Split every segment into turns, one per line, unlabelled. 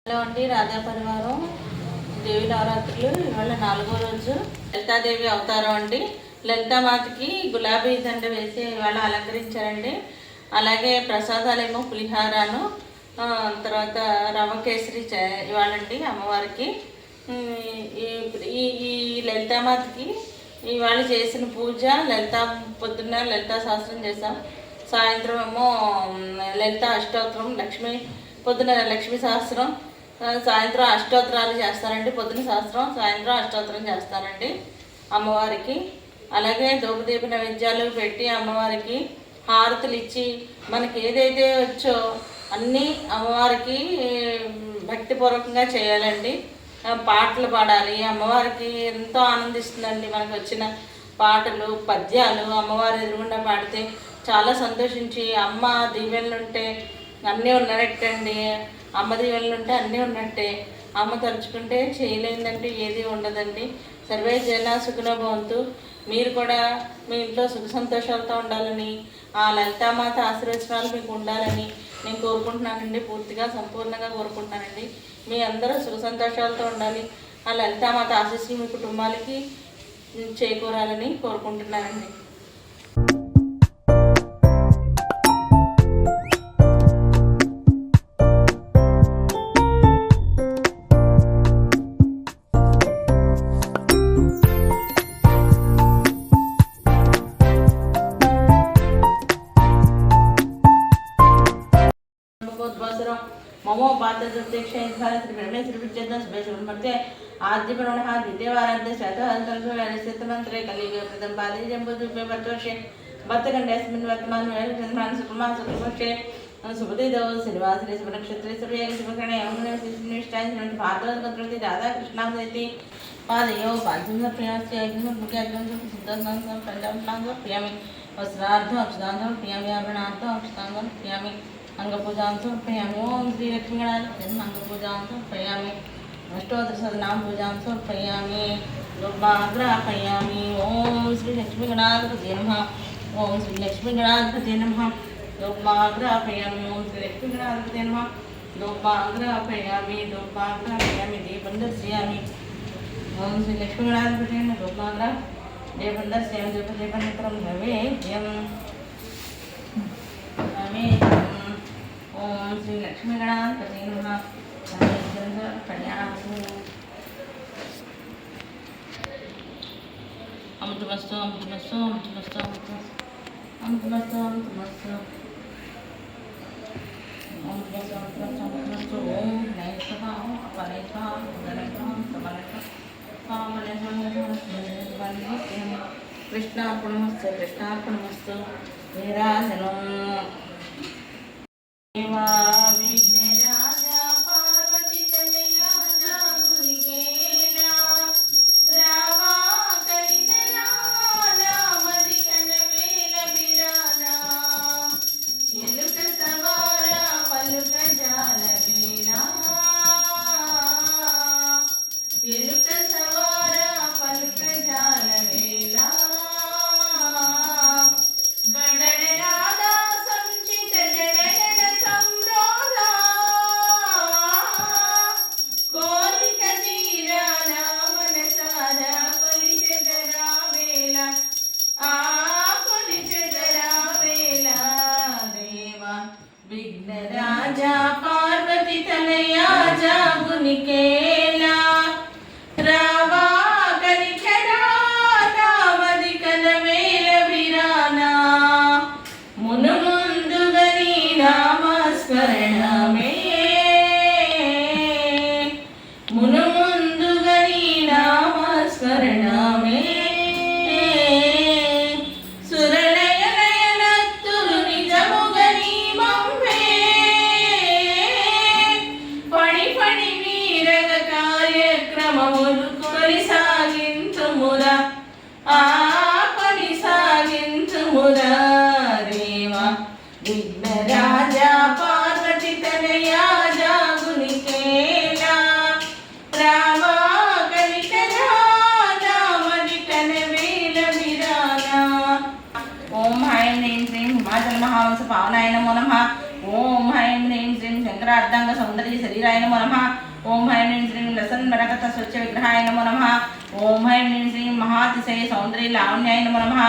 Hello అండి, రాజా పరివారం దేవి నవరాత్రులు ఇవాళ 4వ రోజు. లలితాదేవి అవతారం అండి. లలితామాతకి గులాబీ దండ వేసి ఇవాళ అలంకరించారండి. అలాగే ప్రసాదాలేమో పులిహారాను, తర్వాత రవ్వ కేసరి ఇవాళండి అమ్మవారికి. ఈ లలితామాతకి ఇవాళ చేసిన పూజ పొద్దున్న లలితా శాస్త్రం చేసాం. సాయంత్రం ఏమో లలిత అష్టోత్తరం, పొద్దున లక్ష్మీ శాస్త్రం, సాయంత్రం అష్టోత్తరాలు చేస్తారండి. పొద్దున శాస్త్రం, సాయంత్రం అష్టోత్తరం చేస్తారండి అమ్మవారికి. అలాగే ధూపదీప నైవేద్యాలు పెట్టి అమ్మవారికి హారతులు ఇచ్చి మనకి ఏదైతే వచ్చో అన్నీ అమ్మవారికి భక్తిపూర్వకంగా చేయాలండి. పాటలు పాడాలి. అమ్మవారికి ఎంతో ఆనందిస్తుందండి మనకు వచ్చిన పాటలు, పద్యాలు అమ్మవారి ఎదురుగుండా పాడితే చాలా సంతోషించి అమ్మ దీవెనలుంటే అన్నీ ఉన్నట్టండి. అమ్మ దీవెనలు ఉంటే అన్నీ ఉన్నట్టే. అమ్మ తలుచుకుంటే చేయలేదంటే ఏది ఉండదండి. సర్వే జన సుఖినో భవంతు. మీరు కూడా మీ ఇంట్లో సుఖ సంతోషాలతో ఉండాలని, ఆ లలితామాత ఆశీర్వచనాలు మీకు ఉండాలని నేను కోరుకుంటున్నానండి. పూర్తిగా సంపూర్ణంగా కోరుకుంటున్నానండి. మీ అందరూ సుఖ సంతోషాలతో ఉండాలి. ఆ లలితామాత ఆశీస్సులు మీ కుటుంబాలకి చేకూరాలని కోరుకుంటున్నానండి. ममो पात्रक्षे आद्यपणे द्वितीयवारान्ते शतमन्त्रे कलिगे प्रथम पादे जम्बूद्वीपे वर्तवर्षे भक्तखण्डेऽस्मिन् वर्तमाने शुक्लपक्षे शुभतिथौ श्रीनिवासरे शुभनक्षत्रे सूर्ये शुभकर्णे अवनिष्ठाय भाद्रपदे राधाकृष्णावति पादयो पाञ्चमप्रियस्य शुद्धस्नानं पञ्चमस्नानं प्रियामि वस्त्रार्थम् अक्षतान्तं प्रियामि आभरणार्थम् अक्षतान्तं प्रियामि अंगपूजा समर्पयामि। ओं श्री लक्ष्मी गणाधिपतये अंगपूजा समर्पयामि। अष्टोत्तरशतनाम पूजा समर्पयामि। दुर्वाग्रापयामि। ओं श्री लक्ष्मी गणाधिपतये नमः। ओं श्री लक्ष्मी गणाधिपतये नमः। दुर्वाग्रापयामि। ओं श्री लक्ष्मी गणाधिपतये नमः। दुर्वाग्रापयामि। दीपं दर्शयामि। ओं श्री लक्ष्मी गणाधिपतये नमः। दुर्वाग्रा दीपं दर्शयामि। दीपनेत्रं नैवेद्यम् ओं श्री लक्ष्मी गणाधिपतये नमः। अमृतमस्तु अमृतमस्तु अमृतमस्तु अमृतमस्तु अमृतमस्तु अमृतमस्तु अमृतमस्तु ओं नैस्वहा अपरेस्वहा उदरेस्वहा समरेस्वहा कृष्णार्पणमस्तु कृष्णार्पणमस्तु नीराजनम् विघ्नराजा पार्वती तनया जागुरिगेला रावा कलितला रामदि कनवेल बिराला एलुक सवारा पलुक जाल वेला एलुक सवारा पलुक जाल वेला गडड़ राधा संचित जडड़ विघ्नराजा पार्वती तनया जागुनिकेला रावा कनिकरा रामदि कनवेल बिराना मुनुमुंदुगनी नामस्मरणमे मुनुमुंदुगनी नामस्मरणमे विघ्नराजा पार्वती तनया जागुनिकेला रामा कलिकरा रामदि कनवेल बिराना। ओम हाय ह्रीं श्रीं हिमाचल महावंश पावनाय नमो नमः। ओम हाय ह्रीं श्रीं शंकर अर्धांग सौंदर्य సుందరి శరీరాయ నమో నమః. ఓం హ్రీం హ్రీం శ్రీం లసన్మరకత స్వచ్ఛ విగ్రహాయ నమో నమః. ఓం హ్రీం హ్రీం శ్రీం మహాతిశయ సౌందర్య లావణ్యాయ నమో నమః.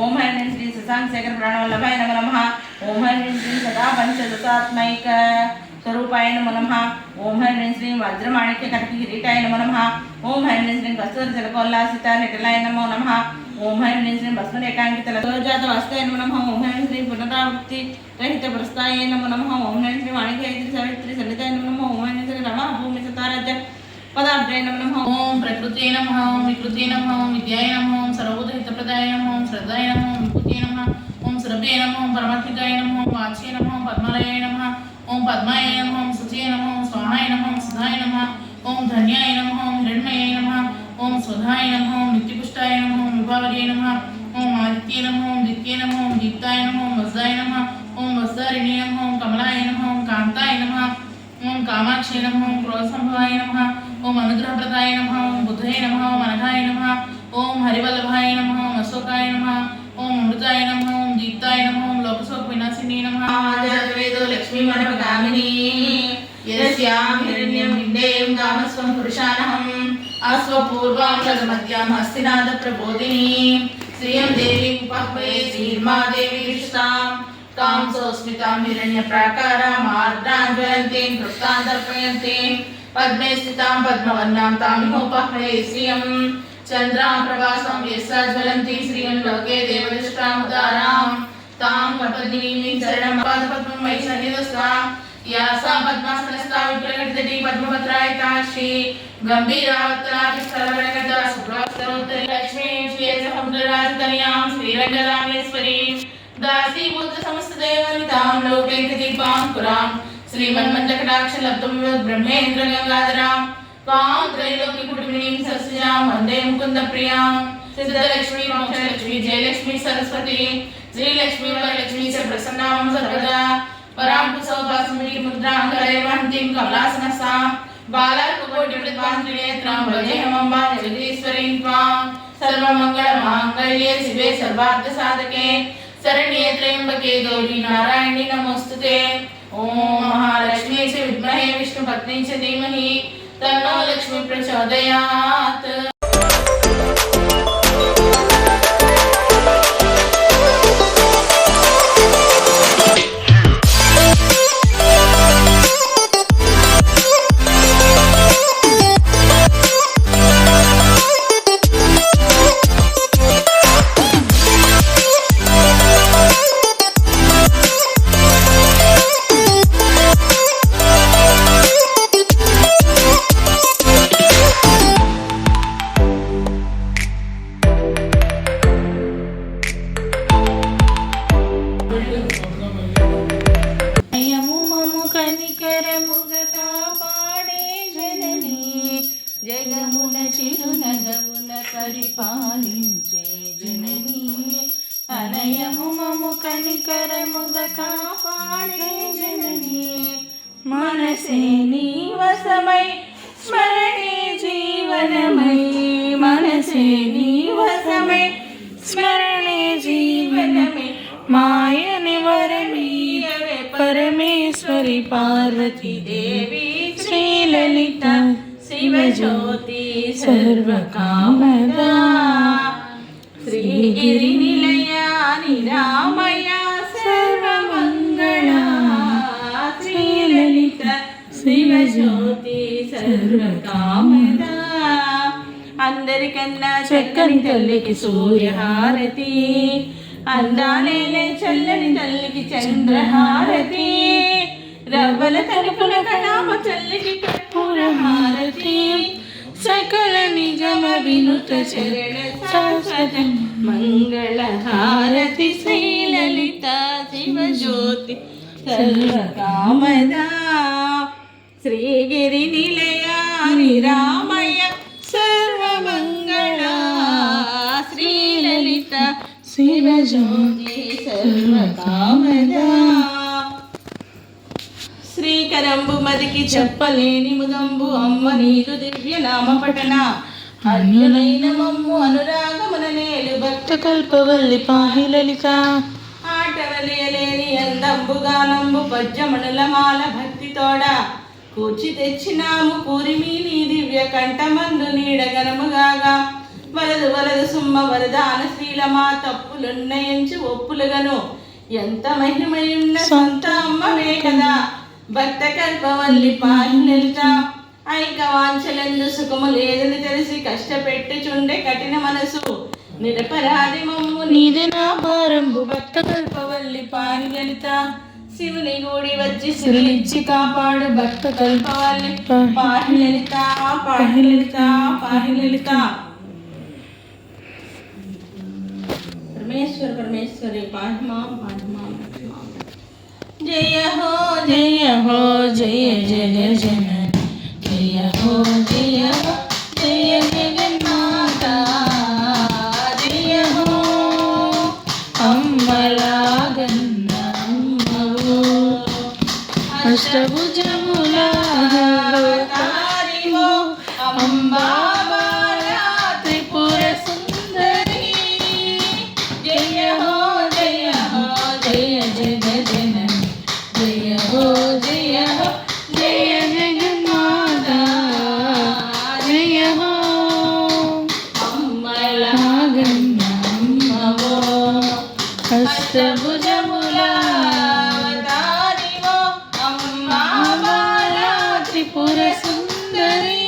ఓం హ్రీం హ్రీం శ్రీం శశాంక శేఖర ప్రాణవల్లభాయ నమో నమః. ఓం హ్రీం హ్రీం శ్రీం సదా పంచదశాత్మైక స్వరూపాయ నమో నమః. ఓం హ్రీం హ్రీం శ్రీం వజ్రమాణిక్య కటక కిరీటాయ నమో నమః. ఓం హ్రీం హ్రీం శ్రీం కస్తూరి తిలకోల్లాసిత నిటలాయ నమో నమః. ఓం హ్రీం హ్రీం శ్రీం భస్మరేకాంకిత లతోజాత వాస్తాయ నమో నమః. ఓం హ్రీం శ్రీం పునరావృత్తి రహిత ప్రస్థాయ నమో నమః. ఓం హ్రీం శ్రీం వాణిజ్యైత్రి సవిత్రి సన్నిధాయ నమో నమః. ఓం హ్రీం శ్రీం రమ భూమి సతారాజ్య పదాబ్జయ నమో నమః. ఓం ప్రకృతే నమః. ఓం వికృతే నమః. ఓం విద్యాయ నమః. ఓం సర్వభూతహితప్రదాయ నమః. ఓం శ్రద్ధాయ నమః. ఓం విభూతే నమః. ఓం సురభే నమః. ఓం పరమాత్మికాయ నమః. ఓం వాచ్యే నమః. ఓం పద్మాలయాయ నమః. ఓం పద్మాయ నమః. ఓం శుచే నమః. ఓం స్వాహాయ నమః. ఓం సుధాయ నమః. ఓం ధన్యాయ నమః. ఓం హిరణ్మయాయ నమః. ఓం స్వధాయ నమః. ఓం నిత్యపుష్టాయ నమః. ఓం విభావర్యాయ నమః. ఓం ఆదిత్యే నమః. ఓం దిత్యే నమః. ఓం దీప్తాయ నమః. ఓం వజ్రాయ నమః. ఓం వజ్రారిణే నమః. ఓం కమలాయ నమః. ఓం కాంతాయ నమః. ఓం కామాక్షే నమః. ఓం క్రోధసంభవాయ నమః. ఓం అనుగ్రహప్రదాయ నమః. ఓం బుద్ధయ నమః. ఓం అనఘాయ నమః. ఓం హరివల్లభాయ నమః. ఓం అశోకాయ నమః. ఓం అమృతాయ నమః. ఓం దీప్తాయ నమః. ఓం లోకశోక వినాశిని నమః. ఆజాతవేదో లక్ష్మీ మనోగామిని యస్యాం హిరణ్యం విందేయం గామస్వం పురుషానహం అశ్వపూర్వాం రగమద్యాం హస్తినాద ప్రబోధిని శ్రియం దేవీం ఉపాహ్వయే శ్రీర్మాదేవి విష్టాం तां सोस्मितां हिरण्य प्राकारां आर्द्रां ज्वलन्तीं तृप्तां दर्पयन्तीं पद्मे स्थितां पद्मवर्णां तामिहोपाह्वये श्रियं चन्द्रां प्रभासां यस्या ज्वलन्तीं श्रियं लोके देवदृष्टां उदारां तां पद्मिनीं चरणं पादपद्मं मयि सन्निधस्तां या सा पद्मासनस्था विप्रकटितटी पद्मपत्रायिता श्री गम्भीरावत्तराभिस्थलवनगता शुभ्रवस्त्रोत्तरी लक्ष्मीं श्रीयसमुद्रराजतनयां श्रीरङ्गरामेश्वरीं दासीभूत समस्त देवनितां लोकैकदीपां पुरां श्रीमन्मन्दकटाक्षलब्धं ब्रह्मेन्द्र गंगाधरां त्वां त्रैलोक्यकुटुम्बिनीं सरसिजां वन्दे मुकुन्दप्रियां सिद्धलक्ष्मी मोक्षलक्ष्मी जयलक्ष्मी सरस्वती श्रीलक्ष्मी वरलक्ष्मी च प्रसन्नां सर्वदा परां कुसौभासमिति मुद्रां करैवन्तीं कमलासनसां बालार्ककोटिप्रतिभान्त्रिनेत्रां भजेऽहमम्बा जगदीश्वरीं त्वां सर्वमङ्गलमाङ्गल्ये शिवे सर्वार्थसाधके शरण्ये त्र्यंबके गौरी नारायणी नमोस्तुते। ओम महालक्ष्मी च विद्महे विष्णुपत्नी च धीमहि तन्नो लक्ष्मी प्रचोदयात्। జగమున చిరునగమున పరిపాలించే జననీ అనయము మము కనికరముగా కాపాడే జననీ మనసే నీ వశమై స్మరణే జీవనమై మనసే నీ వశమై స్మరణే జీవనమై మాయని వరమీయవే పరమేశ్వరి పార్వతీ దేవి శ్రీలలిత शिवज्योति सर्वकामदा श्रीगिरिनिलया निरामया सर्वमङ्गला श्रीललिता शिवज्योति सर्वकामदा అందరికన్నా చక్కని తల్లికి సూర్యహారతి అందాలేలే చల్లని తల్లికి చంద్రహారతి రవ్వల తలుపుల కళామ చల్లికి కర్పూర హారతి సకల నిజమ వినుత చరణ శాశ్వత మంగళ హారతి శ్రీలలిత శివజ్యోతి సర్వకామదా శ్రీగిరి నిలయా నిరామయ సర్వమంగళ శ్రీలలిత శివజ్యోతి సర్వకామదా శ్రీకరంబు మదికి చెప్పలేని ముదంబు అమ్మ నీరు దివ్య నామ పఠన అన్యులైన మమ్ము అనురాగముననేలు భక్త కల్పవల్లి పాహి లలిత ఆటవలియలేని అందంబు గానంబు పద్యమణుల మాల భక్తి తోడ కూర్చి తెచ్చినాము కూరిమి నీ దివ్య కంఠమందు నీడగనముగాగా వలదు వలదు సుమ్మ వరదాన శ్రీలమా తప్పులున్నయించు ఒప్పులుగను ఎంత మహిమయున్న సొంత అమ్మవే కదా భక్త కల్పవల్లి పాహిలలిత ఐక వాంఛలందు సుఖము లేదని తెలిసి కష్టపెట్టుచుండే కఠిన మనసు నిరపరాధి మమ్ము నీదే నా భారంబు భక్త కల్పవల్లి పాహిలలిత శివుని గూడి వచ్చి సిరులిచ్చి కాపాడు భక్త కల్పవల్లి పాహిలలిత పాహిలలిత పాహిలలిత परमेश्वर परमेश्वरी पाहि मां जय हो जय हो जय जय जय जय हो जय हो जय जगन्माता जय हो अम्मलागन्न अम्मवो अष्टभुजमुला तारिवो अम्बा అష్టభుజములావతారివో అమ్మా బాలా త్రిపుర సుందరి